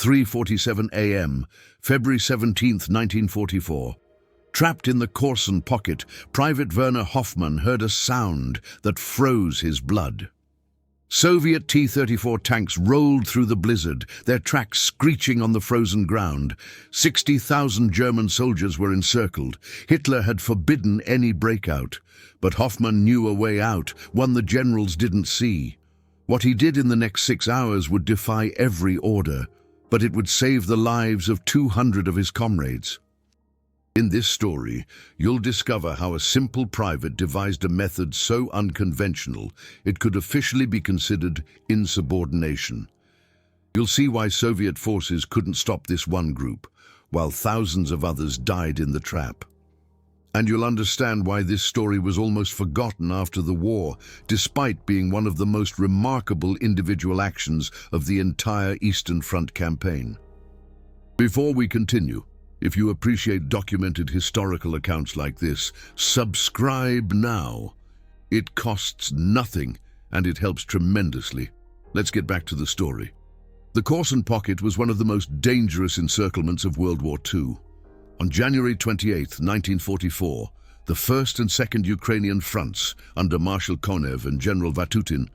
3:47 a.m., February 17, 1944. Trapped in the Korsun Pocket, Private Werner Hoffmann heard a sound that froze his blood. Soviet T-34 tanks rolled through the blizzard, their tracks screeching on the frozen ground. 60,000 German soldiers were encircled. Hitler had forbidden any breakout, but Hoffmann knew a way out, one the generals didn't see. What he did in the next 6 hours would defy every order, but it would save the lives of 200 of his comrades. In this story, you'll discover how a simple private devised a method so unconventional it could officially be considered insubordination. You'll see why Soviet forces couldn't stop this one group, while thousands of others died in the trap. And you'll understand why this story was almost forgotten after the war, despite being one of the most remarkable individual actions of the entire Eastern Front campaign. Before we continue, if you appreciate documented historical accounts like this, subscribe now. It costs nothing and it helps tremendously. Let's get back to the story. The Korsun Pocket was one of the most dangerous encirclements of World War II. On January 28, 1944, the 1st and 2nd Ukrainian fronts, under Marshal Konev and General Vatutin,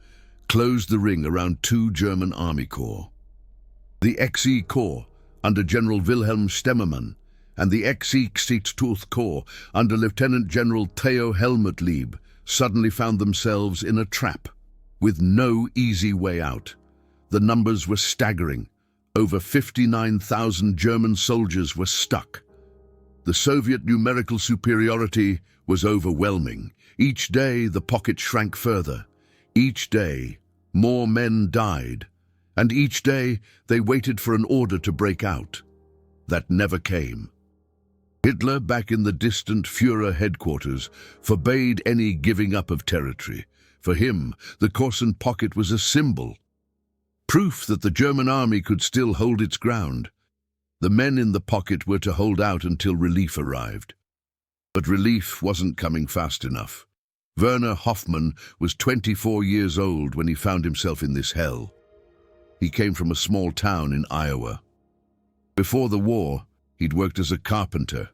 closed the ring around 2 German army corps. The XE Corps, under General Wilhelm Stemmermann, and the XE Corps, under Lieutenant General Theo Helmut Lieb, suddenly found themselves in a trap, with no easy way out. The numbers were staggering. Over 59,000 German soldiers were stuck. The Soviet numerical superiority was overwhelming. Each day, the pocket shrank further. Each day, more men died. And each day, they waited for an order to break out. That never came. Hitler, back in the distant Führer headquarters, forbade any giving up of territory. For him, the Korsun Pocket was a symbol, proof that the German army could still hold its ground. The men in the pocket were to hold out until relief arrived. But relief wasn't coming fast enough. Werner Hoffmann was 24 years old when he found himself in this hell. He came from a small town in Iowa. Before the war, he'd worked as a carpenter.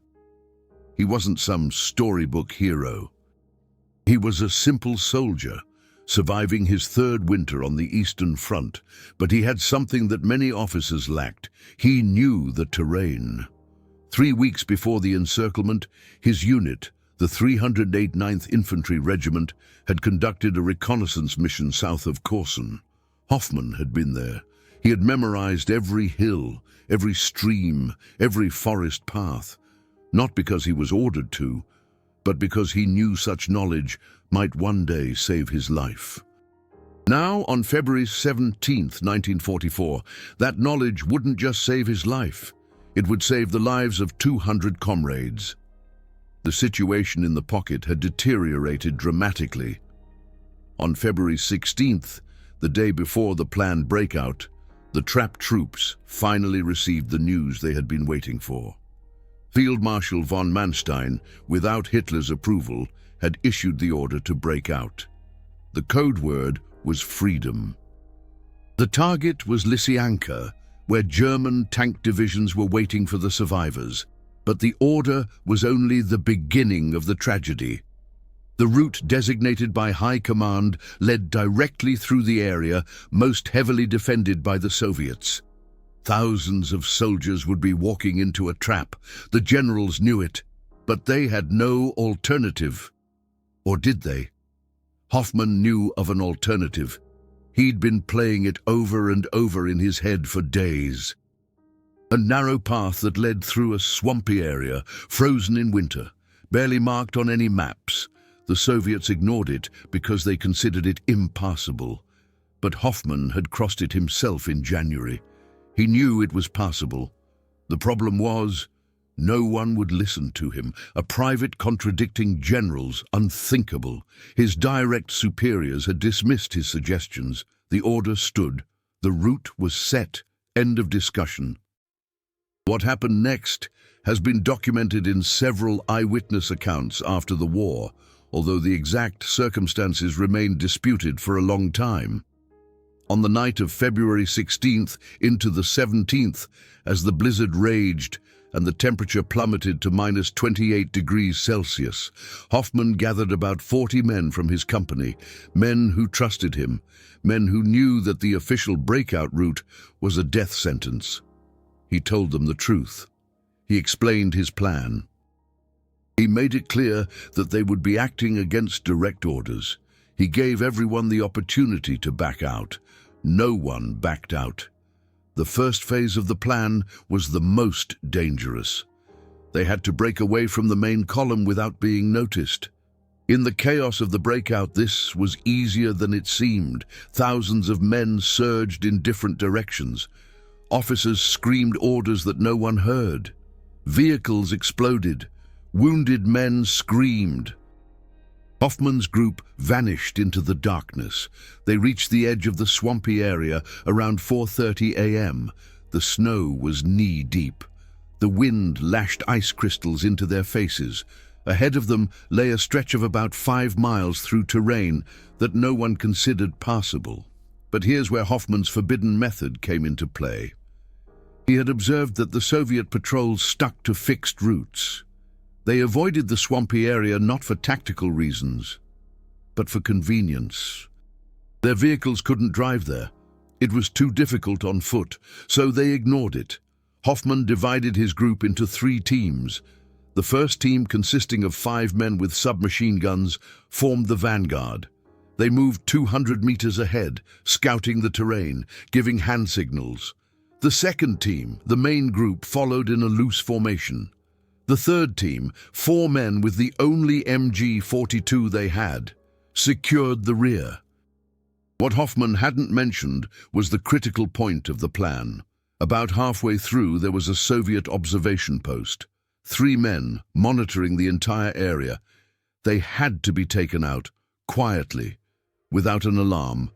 He wasn't some storybook hero. He was a simple soldier, surviving his 3rd winter on the Eastern Front, but he had something that many officers lacked. He knew the terrain. 3 weeks before the encirclement, his unit, the 308th 9th Infantry Regiment, had conducted a reconnaissance mission south of Korsun. Hoffmann had been there. He had memorized every hill, every stream, every forest path, not because he was ordered to, but because he knew such knowledge might one day save his life. Now, on February 17, 1944, that knowledge wouldn't just save his life. It would save the lives of 200 comrades. The situation in the pocket had deteriorated dramatically. On February 16th, the day before the planned breakout, the trapped troops finally received the news they had been waiting for. Field Marshal von Manstein, without Hitler's approval, had issued the order to break out. The code word was freedom. The target was Lysychanka, where German tank divisions were waiting for the survivors, but the order was only the beginning of the tragedy. The route designated by High Command led directly through the area most heavily defended by the Soviets. Thousands of soldiers would be walking into a trap. The generals knew it, but they had no alternative. Or did they? Hoffmann knew of an alternative. He'd been playing it over and over in his head for days. A narrow path that led through a swampy area, frozen in winter, barely marked on any maps. The Soviets ignored it because they considered it impassable. But Hoffmann had crossed it himself in January. He knew it was passable. The problem was, no one would listen to him. A private contradicting generals, unthinkable. His direct superiors had dismissed his suggestions. The order stood. The route was set. End of discussion. What happened next has been documented in several eyewitness accounts after the war, although the exact circumstances remained disputed for a long time. On the night of February 16th into the 17th, as the blizzard raged and the temperature plummeted to minus 28 degrees Celsius, Hoffman gathered about 40 men from his company, men who trusted him, men who knew that the official breakout route was a death sentence. He told them the truth. He explained his plan. He made it clear that they would be acting against direct orders. He gave everyone the opportunity to back out. No one backed out. The first phase of the plan was the most dangerous. They had to break away from the main column without being noticed. In the chaos of the breakout, this was easier than it seemed. Thousands of men surged in different directions. Officers screamed orders that no one heard. Vehicles exploded. Wounded men screamed. Hoffman's group vanished into the darkness. They reached the edge of the swampy area around 4:30 a.m. The snow was knee-deep. The wind lashed ice crystals into their faces. Ahead of them lay a stretch of about 5 miles through terrain that no one considered passable. But here's where Hoffman's forbidden method came into play. He had observed that the Soviet patrols stuck to fixed routes. They avoided the swampy area not for tactical reasons, but for convenience. Their vehicles couldn't drive there. It was too difficult on foot, so they ignored it. Hoffman divided his group into 3 teams. The first team, consisting of 5 men with submachine guns, formed the vanguard. They moved 200 meters ahead, scouting the terrain, giving hand signals. The second team, the main group, followed in a loose formation. The third team, 4 men with the only MG-42 they had, secured the rear. What Hoffman hadn't mentioned was the critical point of the plan. About halfway through, there was a Soviet observation post. 3 men monitoring the entire area. They had to be taken out, quietly, without an alarm,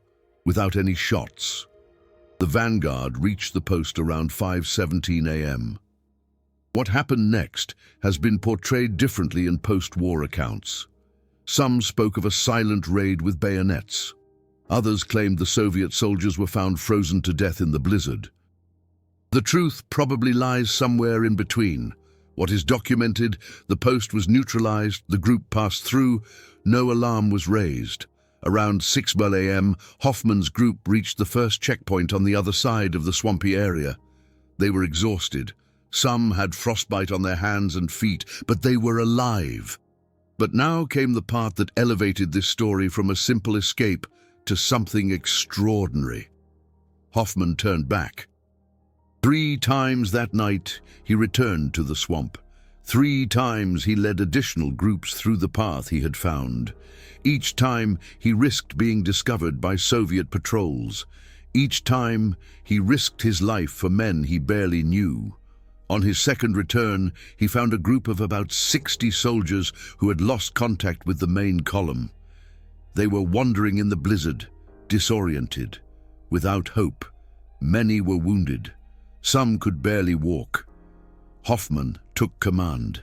without any shots. The vanguard reached the post around 5:17 a.m. What happened next has been portrayed differently in post-war accounts. Some spoke of a silent raid with bayonets. Others claimed the Soviet soldiers were found frozen to death in the blizzard. The truth probably lies somewhere in between. What is documented: the post was neutralized, the group passed through, no alarm was raised. Around 6 a.m., Hoffman's group reached the first checkpoint on the other side of the swampy area. They were exhausted. Some had frostbite on their hands and feet, but they were alive. But now came the part that elevated this story from a simple escape to something extraordinary. Hoffman turned back. 3 times that night, he returned to the swamp. 3 times he led additional groups through the path he had found. Each time, he risked being discovered by Soviet patrols. Each time, he risked his life for men he barely knew. On his second return, he found a group of about 60 soldiers who had lost contact with the main column. They were wandering in the blizzard, disoriented, without hope. Many were wounded. Some could barely walk. Hoffman took command.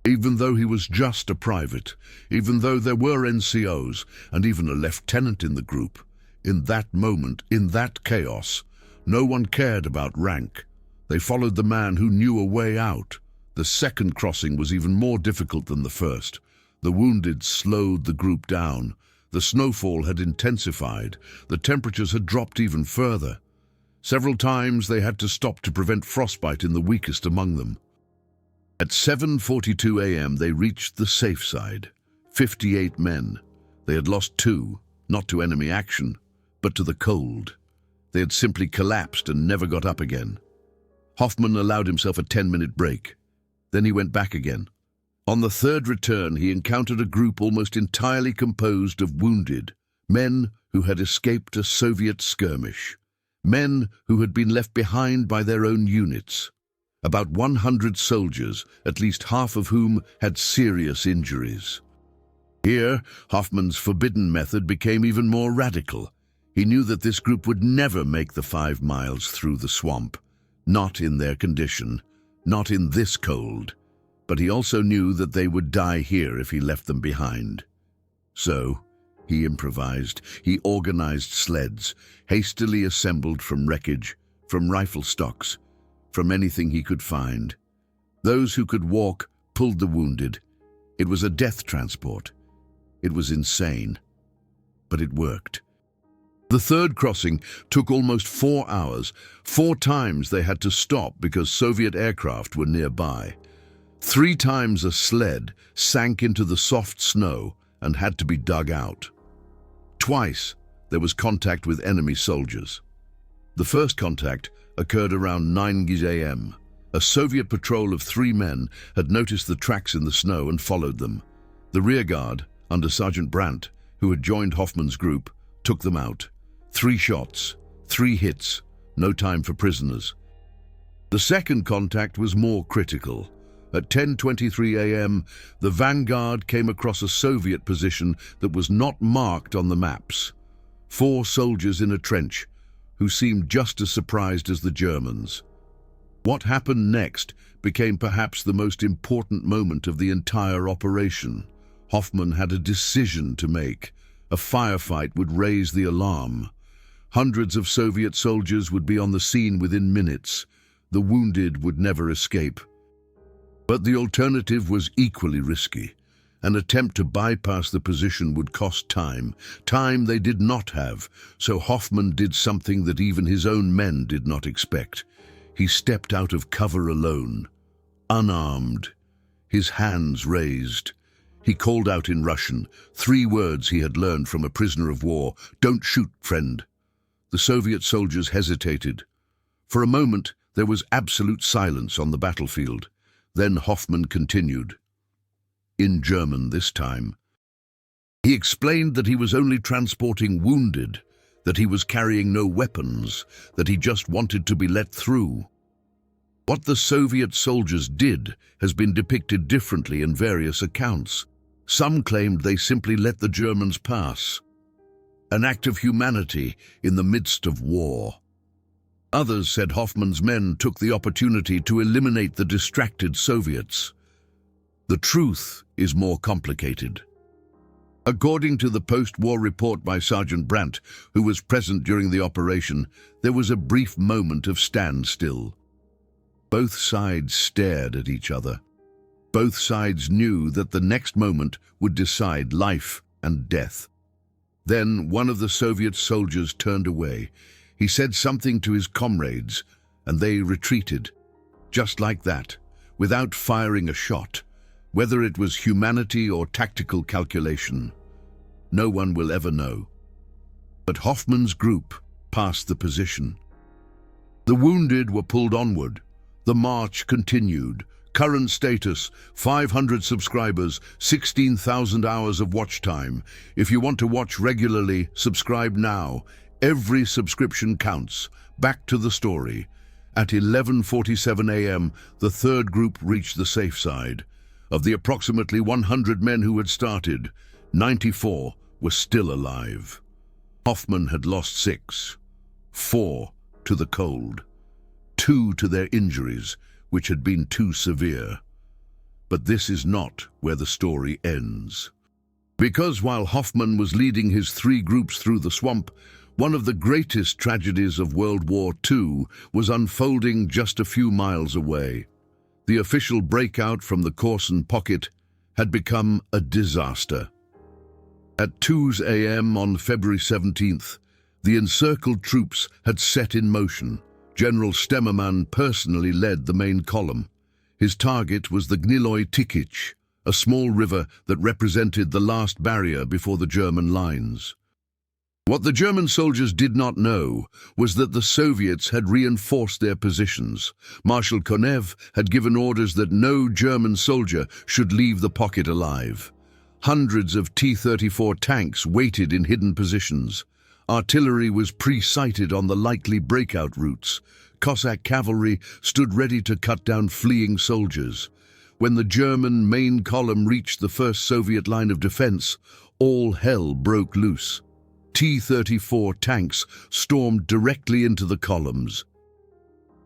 Even though he was just a private, even though there were NCOs and even a lieutenant in the group, in that moment, in that chaos, no one cared about rank. They followed the man who knew a way out. The second crossing was even more difficult than the first. The wounded slowed the group down. The snowfall had intensified. The temperatures had dropped even further. Several times they had to stop to prevent frostbite in the weakest among them. At 7:42 a.m. they reached the safe side. 58 men. They had lost 2, not to enemy action, but to the cold. They had simply collapsed and never got up again. Hoffman allowed himself a 10-minute break. Then he went back again. On the third return, he encountered a group almost entirely composed of wounded, men who had escaped a Soviet skirmish, men who had been left behind by their own units. About 100 soldiers, at least half of whom had serious injuries. Here, Hoffman's forbidden method became even more radical. He knew that this group would never make the 5 miles through the swamp. Not in their condition, not in this cold. But he also knew that they would die here if he left them behind. So, He improvised. He organized sleds, hastily assembled from wreckage, from rifle stocks, from anything he could find. Those who could walk pulled the wounded. It was a death transport. It was insane, but it worked. The third crossing took almost 4 hours. 4 times they had to stop because Soviet aircraft were nearby. 3 times a sled sank into the soft snow and had to be dug out. Twice there was contact with enemy soldiers. The first contact occurred around 9 a.m. A Soviet patrol of 3 men had noticed the tracks in the snow and followed them. The rearguard, under Sergeant Brandt, who had joined Hoffman's group, took them out. 3 shots, 3 hits, no time for prisoners. The second contact was more critical. At 10:23 a.m., the vanguard came across a Soviet position that was not marked on the maps. 4 soldiers in a trench, who seemed just as surprised as the Germans. What happened next became perhaps the most important moment of the entire operation. Hoffman had a decision to make. A firefight would raise the alarm. Hundreds of Soviet soldiers would be on the scene within minutes. The wounded would never escape. But the alternative was equally risky. An attempt to bypass the position would cost time they did not have, so Hoffman did something that even his own men did not expect. He stepped out of cover alone, unarmed, his hands raised. He called out in Russian, 3 words he had learned from a prisoner of war: "Don't shoot, friend." The Soviet soldiers hesitated. For a moment, there was absolute silence on the battlefield. Then Hoffman continued, in German this time. He explained that he was only transporting wounded, that he was carrying no weapons, that he just wanted to be let through. What the Soviet soldiers did has been depicted differently in various accounts. Some claimed they simply let the Germans pass, an act of humanity in the midst of war. Others said Hoffman's men took the opportunity to eliminate the distracted Soviets. The truth is more complicated. According to the post-war report by Sergeant Brandt, who was present during the operation, there was a brief moment of standstill. Both sides stared at each other. Both sides knew that the next moment would decide life and death. Then one of the Soviet soldiers turned away. He said something to his comrades, and they retreated. Just like that, without firing a shot. Whether it was humanity or tactical calculation, no one will ever know. But Hoffman's group passed the position. The wounded were pulled onward. The march continued. Current status, 500 subscribers, 16,000 hours of watch time. If you want to watch regularly, subscribe now. Every subscription counts. Back to the story. At 11:47 a.m., the third group reached the safe side. Of the approximately 100 men who had started, 94 were still alive. Hoffman had lost 6, 4 to the cold, 2 to their injuries, which had been too severe. But this is not where the story ends. Because while Hoffman was leading his 3 groups through the swamp, one of the greatest tragedies of World War II was unfolding just a few miles away. The official breakout from the Korsun Pocket had become a disaster. At 2 a.m. on February 17th, the encircled troops had set in motion. General Stemmermann personally led the main column. His target was the Gniloi Tikich, a small river that represented the last barrier before the German lines. What the German soldiers did not know was that the Soviets had reinforced their positions. Marshal Konev had given orders that no German soldier should leave the pocket alive. Hundreds of T-34 tanks waited in hidden positions. Artillery was pre-sighted on the likely breakout routes. Cossack cavalry stood ready to cut down fleeing soldiers. When the German main column reached the first Soviet line of defense, all hell broke loose. T-34 tanks stormed directly into the columns.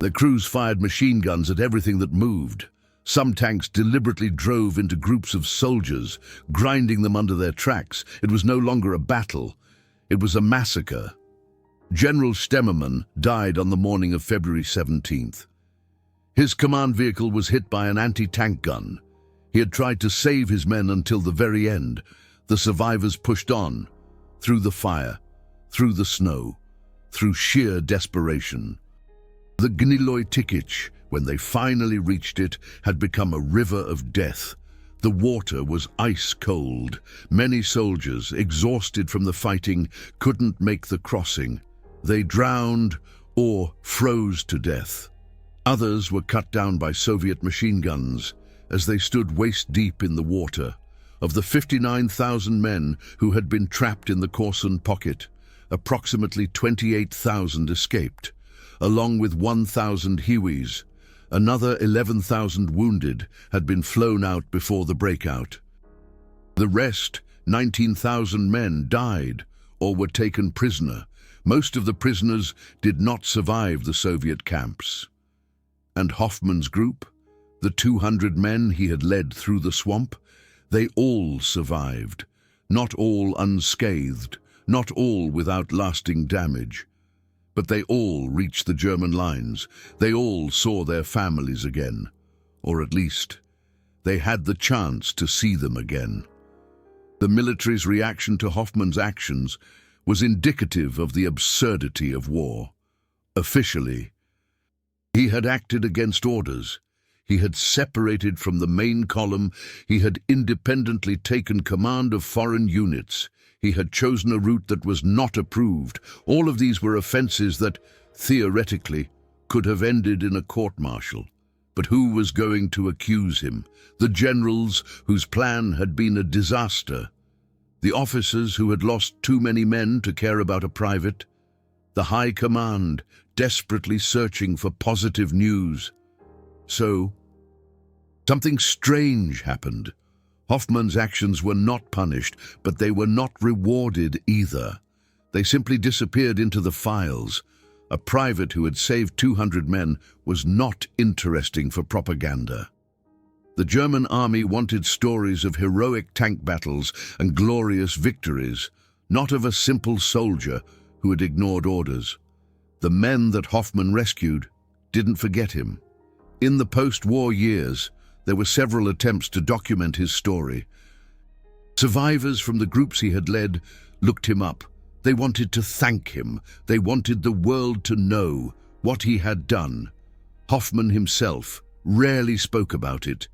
Their crews fired machine guns at everything that moved. Some tanks deliberately drove into groups of soldiers, grinding them under their tracks. It was no longer a battle. It was a massacre. General Stemmermann died on the morning of February 17th. His command vehicle was hit by an anti-tank gun. He had tried to save his men until the very end. The survivors pushed on, through the fire, through the snow, through sheer desperation. The Gniloi Tikich, when they finally reached it, had become a river of death. The water was ice cold. Many soldiers, exhausted from the fighting, couldn't make the crossing. They drowned or froze to death. Others were cut down by Soviet machine guns as they stood waist-deep in the water. Of the 59,000 men who had been trapped in the Korsun Pocket, approximately 28,000 escaped, along with 1,000 Hiwis. Another 11,000 wounded had been flown out before the breakout. The rest, 19,000 men, died or were taken prisoner. Most of the prisoners did not survive the Soviet camps. And Hoffmann's group, the 200 men he had led through the swamp, they all survived. Not all unscathed, not all without lasting damage. But they all reached the German lines. They all saw their families again. Or at least, they had the chance to see them again. The military's reaction to Hoffmann's actions was indicative of the absurdity of war. Officially, he had acted against orders. He had separated from the main column. He had independently taken command of foreign units. He had chosen a route that was not approved. All of these were offenses that, theoretically, could have ended in a court-martial. But who was going to accuse him? The generals whose plan had been a disaster. The officers who had lost too many men to care about a private. The high command, desperately searching for positive news. So, something strange happened. Hoffmann's actions were not punished, but they were not rewarded either. They simply disappeared into the files. A private who had saved 200 men was not interesting for propaganda. The German army wanted stories of heroic tank battles and glorious victories, not of a simple soldier who had ignored orders. The men that Hoffmann rescued didn't forget him. In the post-war years, there were several attempts to document his story. Survivors from the groups he had led looked him up. They wanted to thank him. They wanted the world to know what he had done. Hoffmann himself rarely spoke about it.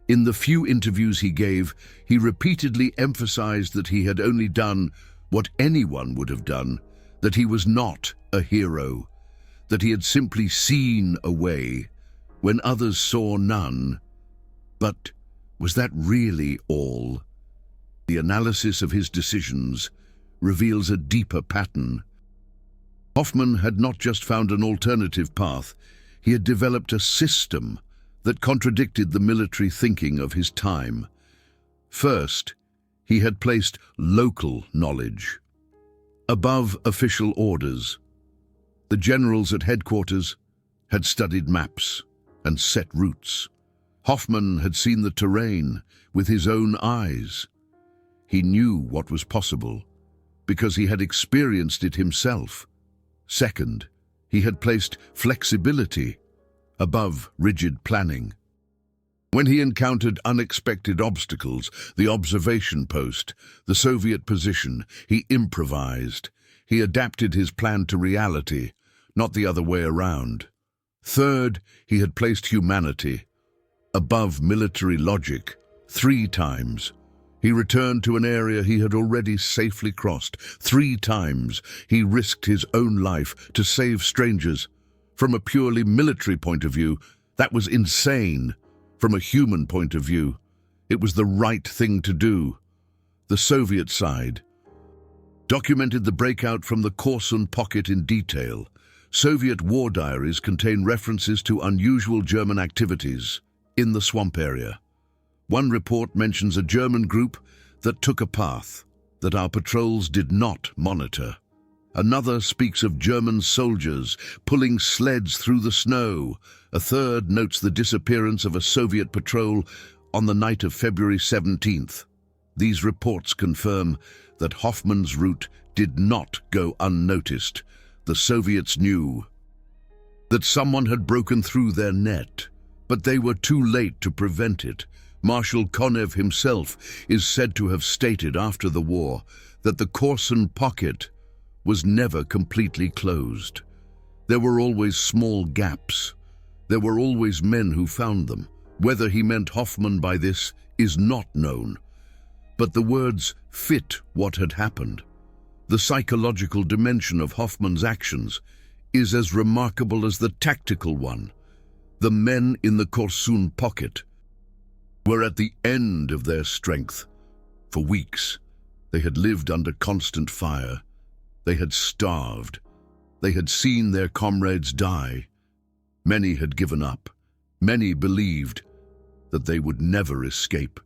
In the few interviews he gave, he repeatedly emphasized that he had only done what anyone would have done, that he was not a hero, that he had simply seen a way when others saw none. But was that really all? The analysis of his decisions reveals a deeper pattern. Hoffmann had not just found an alternative path, he had developed a system that contradicted the military thinking of his time. First, he had placed local knowledge above official orders. The generals at headquarters had studied maps and set routes. Hoffmann had seen the terrain with his own eyes. He knew what was possible because he had experienced it himself. Second, he had placed flexibility above rigid planning. When he encountered unexpected obstacles, the observation post, the Soviet position, he improvised. He adapted his plan to reality, not the other way around. Third, he had placed humanity above military logic 3 times. He returned to an area he had already safely crossed. 3 times he risked his own life to save strangers. From a purely military point of view, that was insane. From a human point of view, it was the right thing to do. The Soviet side documented the breakout from the Korsun Pocket in detail. Soviet war diaries contain references to unusual German activities in the swamp area. One report mentions a German group that took a path that our patrols did not monitor. Another speaks of German soldiers pulling sleds through the snow. A third notes the disappearance of a Soviet patrol on the night of February 17th. These reports confirm that Hoffman's route did not go unnoticed. The Soviets knew that someone had broken through their net, but they were too late to prevent it. Marshal Konev himself is said to have stated after the war that the Korsun Pocket was never completely closed. There were always small gaps. There were always men who found them. Whether he meant Hoffman by this is not known, but the words fit what had happened. The psychological dimension of Hoffman's actions is as remarkable as the tactical one. The men in the Korsun Pocket were at the end of their strength. For weeks, they had lived under constant fire. They had starved. They had seen their comrades die. Many had given up. Many believed that they would never escape.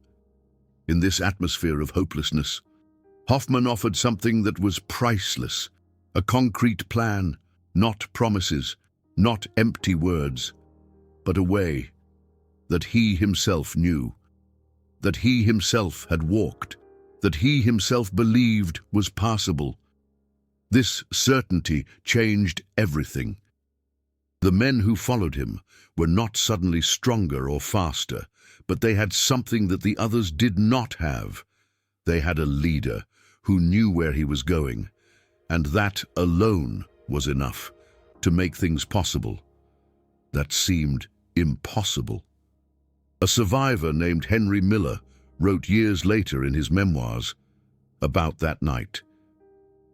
In this atmosphere of hopelessness, Hoffman offered something that was priceless, a concrete plan, not promises, not empty words, but a way that he himself knew, that he himself had walked, that he himself believed was possible. This certainty changed everything. The men who followed him were not suddenly stronger or faster, but they had something that the others did not have. They had a leader who knew where he was going, and that alone was enough to make things possible that seemed impossible. A survivor named Henry Miller wrote years later in his memoirs about that night.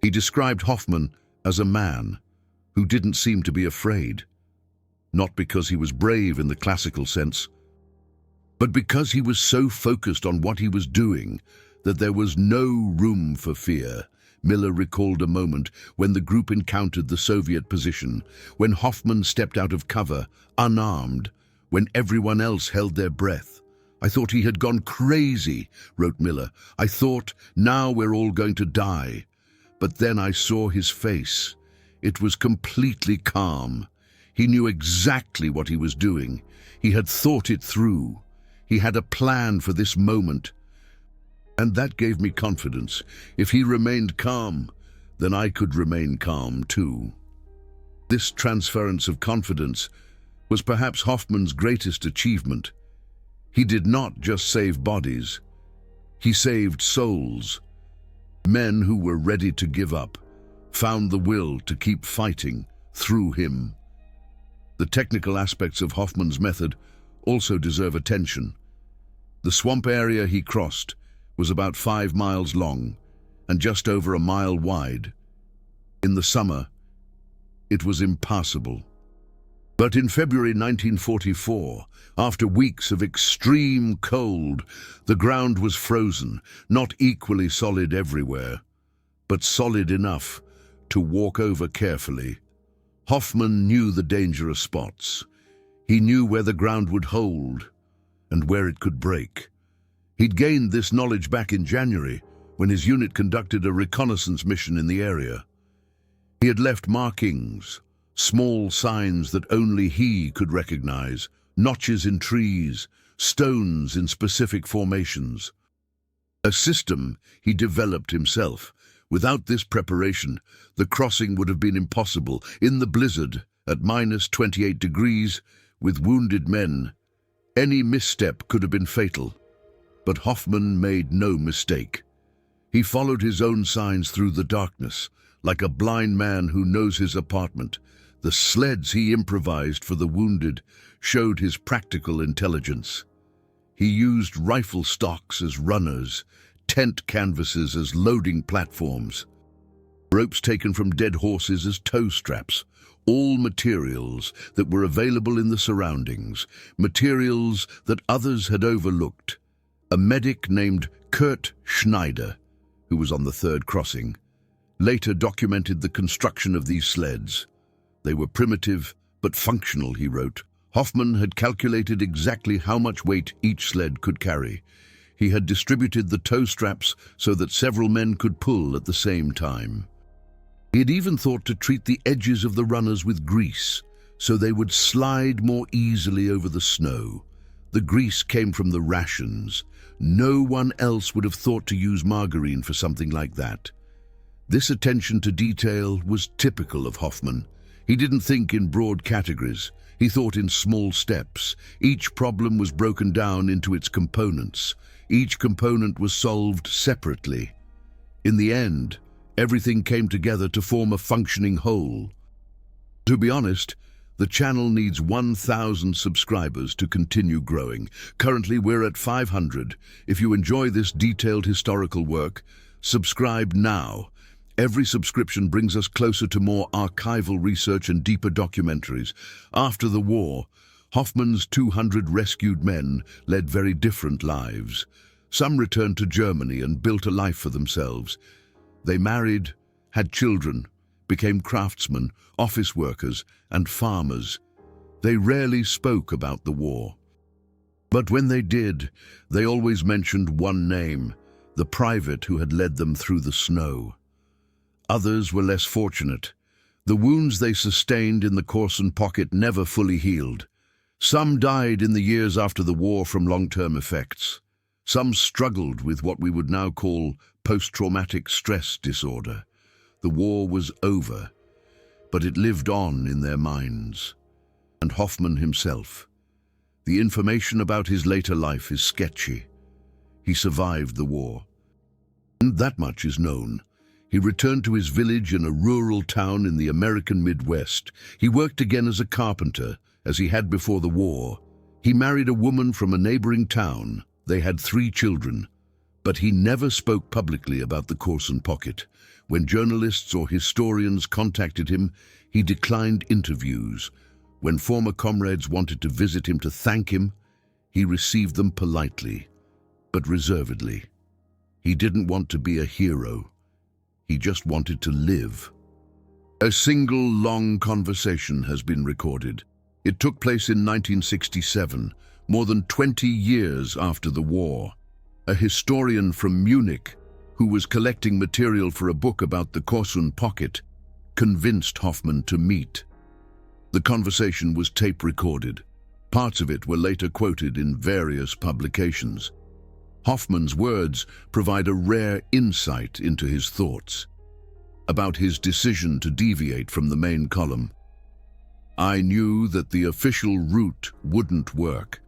He described Hoffman as a man who didn't seem to be afraid, not because he was brave in the classical sense, but because he was so focused on what he was doing that there was no room for fear. Miller recalled a moment when the group encountered the Soviet position, when Hoffman stepped out of cover, unarmed, when everyone else held their breath. "I thought he had gone crazy," wrote Miller. "I thought, now we're all going to die. But then I saw his face. It was completely calm. He knew exactly what he was doing. He had thought it through. He had a plan for this moment. And that gave me confidence. If he remained calm, then I could remain calm too." This transference of confidence was perhaps Hoffman's greatest achievement. He did not just save bodies. He saved souls. Men who were ready to give up found the will to keep fighting through him. The technical aspects of Hoffman's method also deserve attention. The swamp area he crossed was about 5 miles long and just over a mile wide. In the summer, it was impassable. But in February 1944, after weeks of extreme cold, the ground was frozen, not equally solid everywhere, but solid enough to walk over carefully. Hoffman knew the dangerous spots. He knew where the ground would hold and where it could break. He'd gained this knowledge back in January when his unit conducted a reconnaissance mission in the area. He had left markings, small signs that only he could recognize, notches in trees, stones in specific formations. A system he developed himself. Without this preparation, the crossing would have been impossible. In the blizzard, at -28 degrees, with wounded men, any misstep could have been fatal. But Hoffman made no mistake. He followed his own signs through the darkness, like a blind man who knows his apartment. The sleds he improvised for the wounded showed his practical intelligence. He used rifle stocks as runners, tent canvases as loading platforms, ropes taken from dead horses as tow straps, all materials that were available in the surroundings, materials that others had overlooked. A medic named Kurt Schneider, who was on the third crossing, later documented the construction of these sleds. They were primitive but functional, he wrote. Hoffman had calculated exactly how much weight each sled could carry. He had distributed the tow straps so that several men could pull at the same time. He had even thought to treat the edges of the runners with grease, so they would slide more easily over the snow. The grease came from the rations. No one else would have thought to use margarine for something like that. This attention to detail was typical of Hoffman. He didn't think in broad categories. He thought in small steps. Each problem was broken down into its components. Each component was solved separately. In the end, everything came together to form a functioning whole. To be honest, the channel needs 1,000 subscribers to continue growing. Currently, we're at 500. If you enjoy this detailed historical work, subscribe now. Every subscription brings us closer to more archival research and deeper documentaries. After the war, Hoffman's 200 rescued men led very different lives. Some returned to Germany and built a life for themselves. They married, had children, became craftsmen, office workers, and farmers. They rarely spoke about the war. But when they did, they always mentioned one name, the private who had led them through the snow. Others were less fortunate. The wounds they sustained in the Korsun Pocket never fully healed. Some died in the years after the war from long-term effects. Some struggled with what we would now call post-traumatic stress disorder. The war was over, but it lived on in their minds. And Hoffman himself. The information about his later life is sketchy. He survived the war. And that much is known. He returned to his village in a rural town in the American Midwest. He worked again as a carpenter, as he had before the war. He married a woman from a neighboring town. They had 3 children. But he never spoke publicly about the Korsun Pocket. When journalists or historians contacted him, he declined interviews. When former comrades wanted to visit him to thank him, he received them politely, but reservedly. He didn't want to be a hero. He just wanted to live. A single long conversation has been recorded. It took place in 1967, more than 20 years after the war. A historian from Munich, who was collecting material for a book about the Korsun Pocket, convinced Hoffman to meet. The conversation was tape-recorded. Parts of it were later quoted in various publications. Hoffman's words provide a rare insight into his thoughts about his decision to deviate from the main column. I knew that the official route wouldn't work.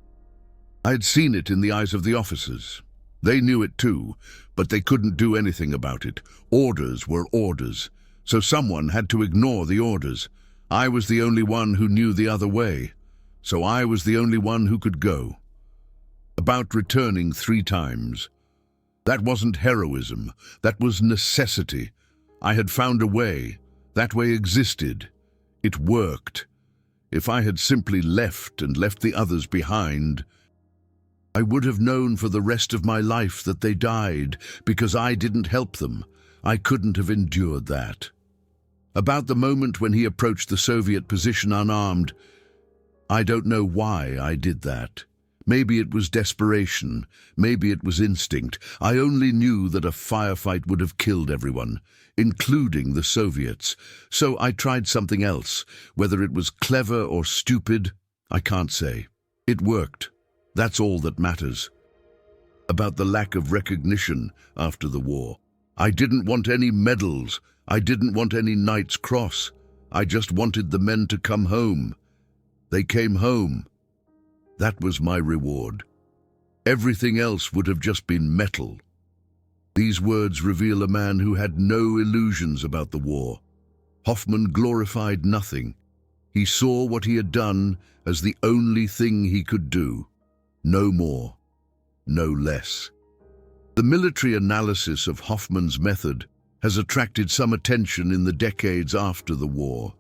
I had seen it in the eyes of the officers. They knew it too, but they couldn't do anything about it. Orders were orders, so someone had to ignore the orders. I was the only one who knew the other way, so I was the only one who could go. About returning 3 times. That wasn't heroism, that was necessity. I had found a way. That way existed. It worked. If I had simply left and left the others behind, I would have known for the rest of my life that they died because I didn't help them. I couldn't have endured that. About the moment when he approached the Soviet position unarmed, I don't know why I did that. Maybe it was desperation, maybe it was instinct. I only knew that a firefight would have killed everyone, including the Soviets. So I tried something else. Whether it was clever or stupid, I can't say. It worked. That's all that matters. About the lack of recognition after the war. I didn't want any medals. I didn't want any Knight's Cross. I just wanted the men to come home. They came home. That was my reward. Everything else would have just been metal. These words reveal a man who had no illusions about the war. Hoffman glorified nothing. He saw what he had done as the only thing he could do. No more, no less. The military analysis of Hoffman's method has attracted some attention in the decades after the war.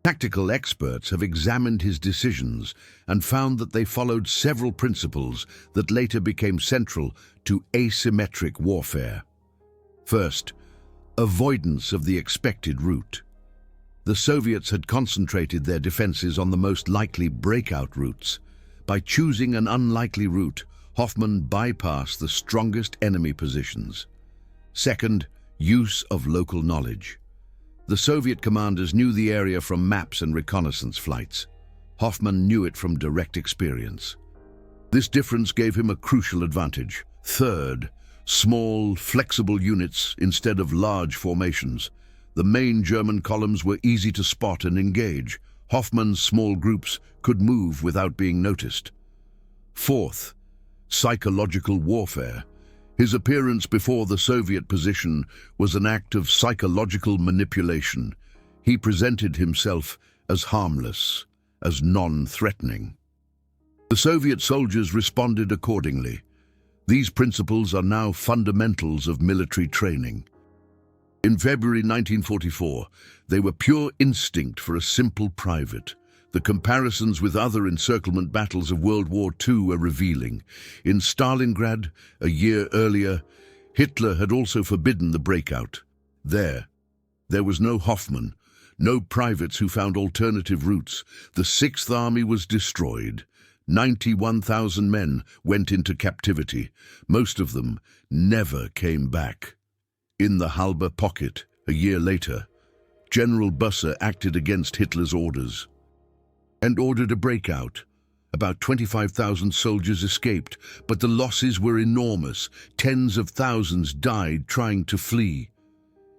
Tactical experts have examined his decisions and found that they followed several principles that later became central to asymmetric warfare. First, avoidance of the expected route. The Soviets had concentrated their defenses on the most likely breakout routes. By choosing an unlikely route, Hoffman bypassed the strongest enemy positions. Second, use of local knowledge. The Soviet commanders knew the area from maps and reconnaissance flights. Hoffman knew it from direct experience. This difference gave him a crucial advantage. Third, small, flexible units instead of large formations. The main German columns were easy to spot and engage. Hoffman's small groups could move without being noticed. Fourth, psychological warfare. His appearance before the Soviet position was an act of psychological manipulation. He presented himself as harmless, as non-threatening. The Soviet soldiers responded accordingly. These principles are now fundamentals of military training. In February 1944, they were pure instinct for a simple private. The comparisons with other encirclement battles of World War II are revealing. In Stalingrad, a year earlier, Hitler had also forbidden the breakout. There was no Hoffman, no privates who found alternative routes. The Sixth Army was destroyed. 91,000 men went into captivity. Most of them never came back. In the Korsun Pocket, a year later, General Busse acted against Hitler's orders and ordered a breakout. About 25,000 soldiers escaped, but the losses were enormous. Tens of thousands died trying to flee.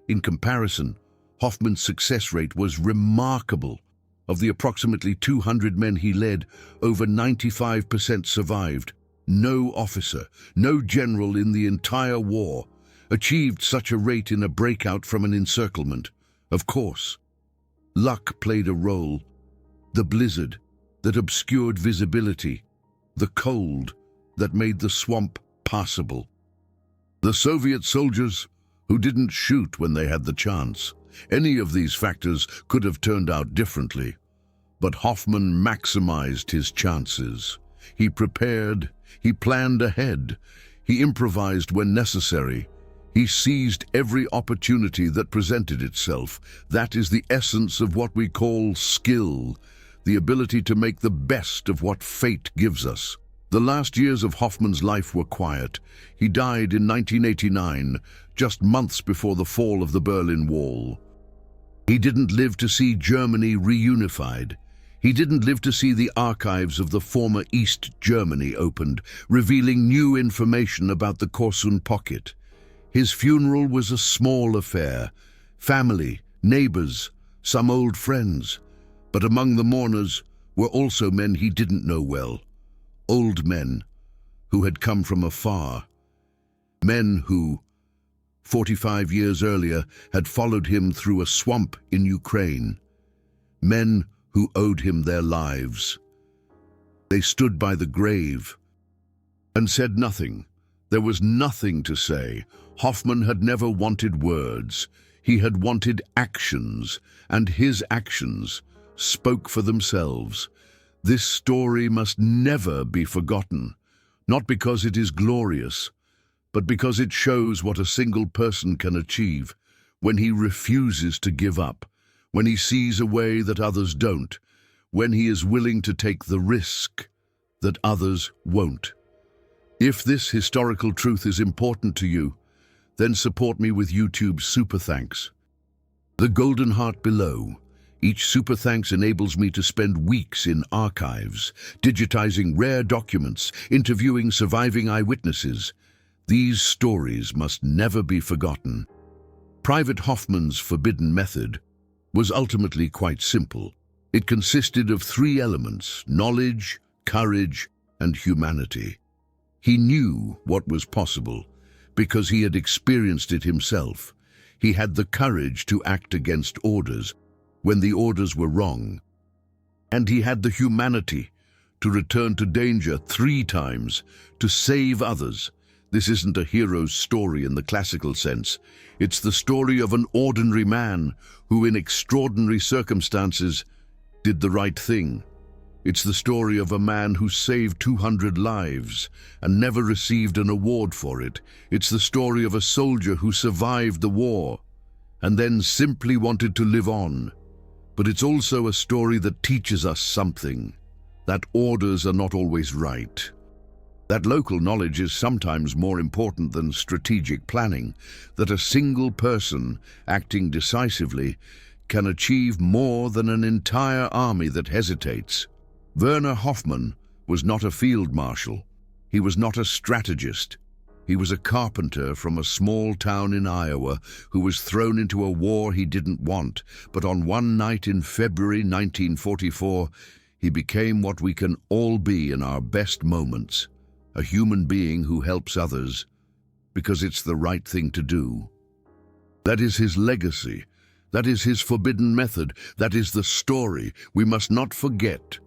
In comparison, Hoffman's success rate was remarkable. Of the approximately 200 men he led, over 95% survived. No officer, no general in the entire war achieved such a rate in a breakout from an encirclement. Of course, luck played a role. The blizzard that obscured visibility, the cold that made the swamp passable. The Soviet soldiers who didn't shoot when they had the chance. Any of these factors could have turned out differently. But Hoffman maximized his chances. He prepared, he planned ahead, he improvised when necessary. He seized every opportunity that presented itself. That is the essence of what we call skill, the ability to make the best of what fate gives us. The last years of Hoffman's life were quiet. He died in 1989, just months before the fall of the Berlin Wall. He didn't live to see Germany reunified. He didn't live to see the archives of the former East Germany opened, revealing new information about the Korsun Pocket. His funeral was a small affair. Family, neighbors, some old friends. But among the mourners were also men he didn't know well. Old men who had come from afar. Men who, 45 years earlier, had followed him through a swamp in Ukraine. Men who owed him their lives. They stood by the grave and said nothing. There was nothing to say. Hoffman had never wanted words. He had wanted actions, and his actions spoke for themselves. This story must never be forgotten, not because it is glorious, but because it shows what a single person can achieve when he refuses to give up, when he sees a way that others don't, when he is willing to take the risk that others won't. If this historical truth is important to you, then support me with YouTube's Super Thanks. The golden heart below. Each Super Thanks enables me to spend weeks in archives, digitizing rare documents, interviewing surviving eyewitnesses. These stories must never be forgotten. Private Hoffman's forbidden method was ultimately quite simple. It consisted of three elements: knowledge, courage, and humanity. He knew what was possible because he had experienced it himself. He had the courage to act against orders when the orders were wrong. And he had the humanity to return to danger 3 times, to save others. This isn't a hero's story in the classical sense. It's the story of an ordinary man who, in extraordinary circumstances, did the right thing. It's the story of a man who saved 200 lives and never received an award for it. It's the story of a soldier who survived the war and then simply wanted to live on. But it's also a story that teaches us something, that orders are not always right. That local knowledge is sometimes more important than strategic planning, that a single person acting decisively can achieve more than an entire army that hesitates. Werner Hoffmann was not a field marshal. He was not a strategist. He was a carpenter from a small town in Iowa who was thrown into a war he didn't want, but on one night in February 1944, he became what we can all be in our best moments, a human being who helps others because it's the right thing to do. That is his legacy. That is his forbidden method. That is the story we must not forget.